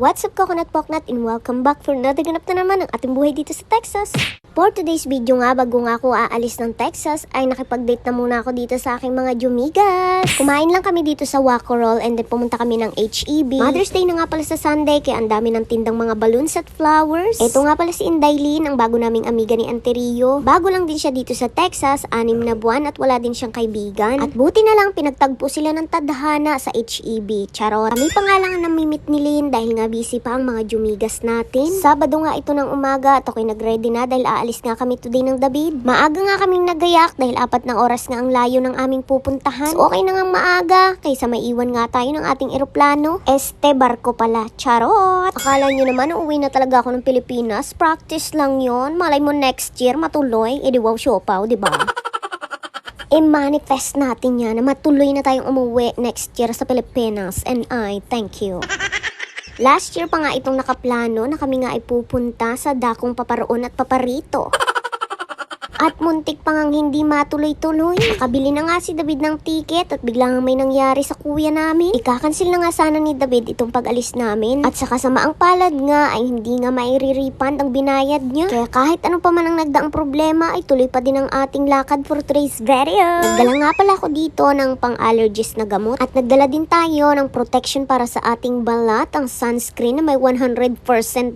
What's up, Coconut Poknut, and welcome back for another ganap na naman ang ating buhay dito sa Texas. For today's video nga, bago nga ako aalis ng Texas, ay nakipag-date na muna ako dito sa aking mga Jumigas. Kumain lang kami dito sa Waco Roll and then pumunta kami ng HEB. Mother's Day na nga pala sa Sunday, kaya ang dami ng tindang mga balloons at flowers. Ito nga pala si Inday Lynn, ang bago naming amiga ni Auntie Rio. Bago lang din siya dito sa Texas, 6 na buwan at wala din siyang kaibigan. At buti na lang pinagtagpo sila ng tadhana sa HEB. Charot. Kami pa nga lang ang namimit ni Lynn dahil nga busy pa ang mga Jumigas natin. Sabado nga ito ng umaga at ako'y nag-ready na dahil aalis nga kami today ng David. Maaga nga kaming nagayak dahil 4 na oras nga ang layo ng aming pupuntahan. So okay na nga maaga kaysa maiwan nga tayo ng ating eroplano. Barko pala. Charot! Akala nyo naman uuwi na talaga ako ng Pilipinas. Practice lang yon. Malay mo next year matuloy. Di wow, siopaw, diba? I-manifest natin yan na matuloy na tayong umuwi next year sa Pilipinas. And I thank you. Last year pa nga itong nakaplano na kami nga ay pupunta sa dakong paparoon at paparito. At muntik pa ngang hindi matuloy-tuloy. Nakabili na nga si David ng ticket at biglang may nangyari sa kuya namin. Ikakansil na nga sana ni David itong pag-alis namin. At sa kasamaang palad nga ay hindi nga maire-refund ang binayad niya. Kaya kahit ano pa man ang nagdaang problema ay tuloy pa din ang ating lakad for today's video. Nagdala nga pala ako dito ng pang-allergist na gamot. At nagdala din tayo ng protection para sa ating balat, ang sunscreen na may 100%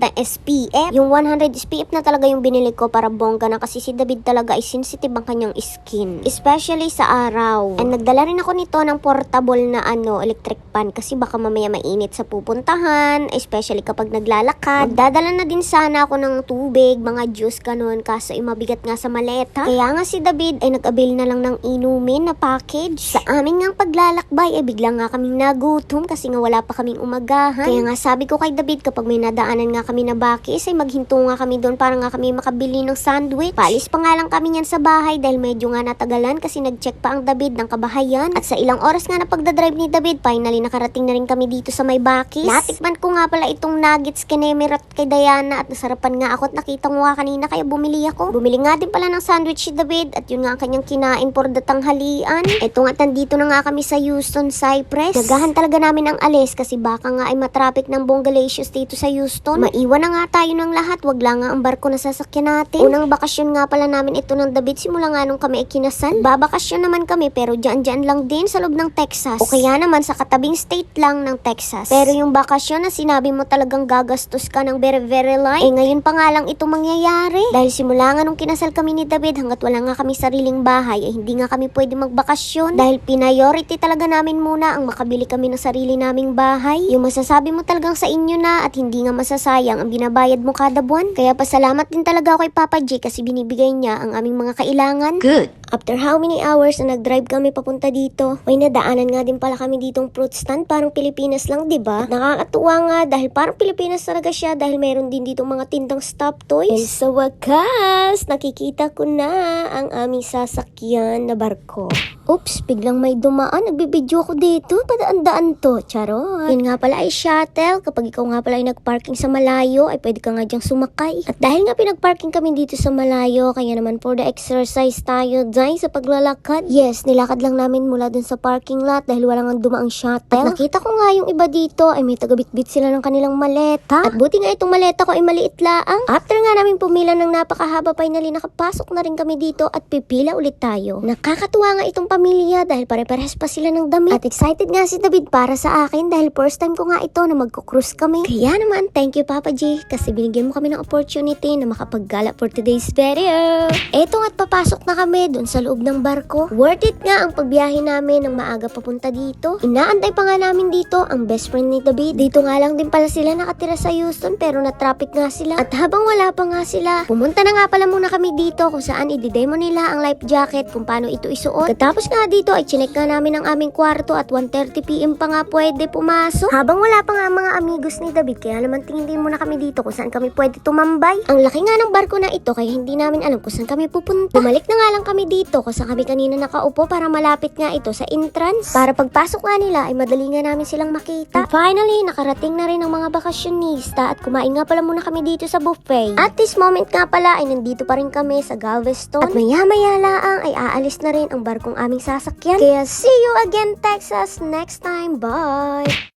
na SPF. Yung 100 SPF na talaga yung binili ko para bongga na kasi si David talaga ay sensitive ang kanyang skin, especially sa araw. And nagdala rin ako nito ng portable na electric pan kasi baka mamaya mainit sa pupuntahan, especially kapag naglalakad. Magdadala na din sana ako ng tubig, mga juice, ganun, kaso ay mabigat nga sa maleta. Kaya nga si David ay nag-avail na lang ng inumin na package. Sa amin ngang paglalakbay ay bigla nga kaming nagutom kasi nga wala pa kaming umagahan. Kaya nga sabi ko kay David kapag may nadaanan nga kami na bakis ay maghinto nga kami doon para nga kami makabili ng sandwich. Paalis pa nga lang kami niyan sa bahay dahil medyo nga natagalan kasi nag-check pa ang David ng kabahayan. At sa ilang oras nga na pagdadrive ni David, finally nakarating na rin kami dito sa may bakis. Natikman ko nga pala itong nuggets kay Nemer at kay Diana at nasarapan nga ako at nakita ko nga kanina kaya bumili ako. Bumili nga din pala ng sandwich si David at yun nga ang kanyang kinain for the tanghalian. Eto nga, nandito na nga kami sa Houston, Cypress. Nagahan talaga namin ang alis kasi baka nga ay matraffic ng Bonggalicious dito sa Houston. Maiwan na nga tayo ng lahat, wag lang nga ang barko na sasakyan natin. Unang bakasyon nga pala namin ito ng David simula nga nung kami ay kinasal. Babakasyon naman kami pero dyan-dyan lang din sa loob ng Texas. O kaya naman sa katabing state lang ng Texas. Pero yung bakasyon na sinabi mo talagang gagastos ka ng very light, ngayon pa nga lang ito mangyayari. Dahil simula nga nung kinasal kami ni David hanggat wala nga kami sariling bahay ay hindi nga kami pwede magbakasyon. Dahil priority talaga namin muna ang makabili kami ng sarili naming bahay. Yung masasabi mo talagang sa inyo na at hindi nga masasayang ang binabayad mo kada buwan. Kaya pasalamat din talaga ako kay Papa G kasi binibigay niya ang aming mga kailangan. Good. After how many hours na nag-drive kami papunta dito, may nadaanan nga din pala kami ditong fruit stand, parang Pilipinas lang, diba? Nakakatuwa nga dahil parang Pilipinas talaga siya dahil mayroon din ditong mga tindang stop toys. And sa wakas, nakikita ko na ang aming sasakyan na barko. Oops, biglang may dumaan. Nagbibidyo ako dito. Padaan-daan to. Charot. Yun nga pala ay shuttle. Kapag ikaw nga pala ay nagparking sa malayo, ay pwede ka nga dyang sumakay. At dahil nga pinagparking kami dito sa malayo, kaya naman for the exercise tayo dyan sa paglalakad. Yes, nilakad lang namin mula dun sa parking lot dahil walang dumaang shuttle. At nakita ko nga yung iba dito ay may tagabitbit sila ng kanilang maleta. At buti nga itong maleta ko ay maliit laang. After nga namin pumila ng napakahaba, finally nakapasok na rin kami dito at pipila ulit tayo. Nakakatuwa nga itong pamilya dahil pare-parehas pa sila ng damit. At excited nga si David para sa akin dahil first time ko nga ito na magko-cruise kami. Kaya naman, thank you Papa G kasi binigyan mo kami ng opportunity na makapaggala for today's video. Eto nga't papasok na kami dun sa loob ng barko. Worth it nga ang pagbiyahe namin ng maaga papunta dito. Inaantay pa nga namin dito ang best friend ni David. Dito nga lang din pala sila nakatira sa Houston pero na-traffic nga sila. At habang wala pa nga sila, pumunta na nga pala muna kami dito kung saan i-demo nila ang life jacket kung paano ito isuot. Katapos nga dito ay chinek nga namin ang aming kwarto at 1:30 PM pa nga pwede pumasok. Habang wala pa nga mga amigos ni David kaya naman tingin din muna kami dito kung saan kami pwede tumambay. Ang laki nga ng barko na ito kaya hindi namin alam kung saan kami pupunta. Bumalik na nga lang kami dito kung saan kami kanina nakaupo para malapit nga ito sa entrance. Para pagpasok nga nila ay madali nga namin silang makita. And finally, nakarating na rin ang mga bakasyonista at kumain nga pala muna kami dito sa buffet. At this moment nga pala ay nandito pa rin kami sa Galveston. At maya-maya laang ay aalis na rin ang barkong aming sasakyan. Kaya see you again Texas next time. Bye!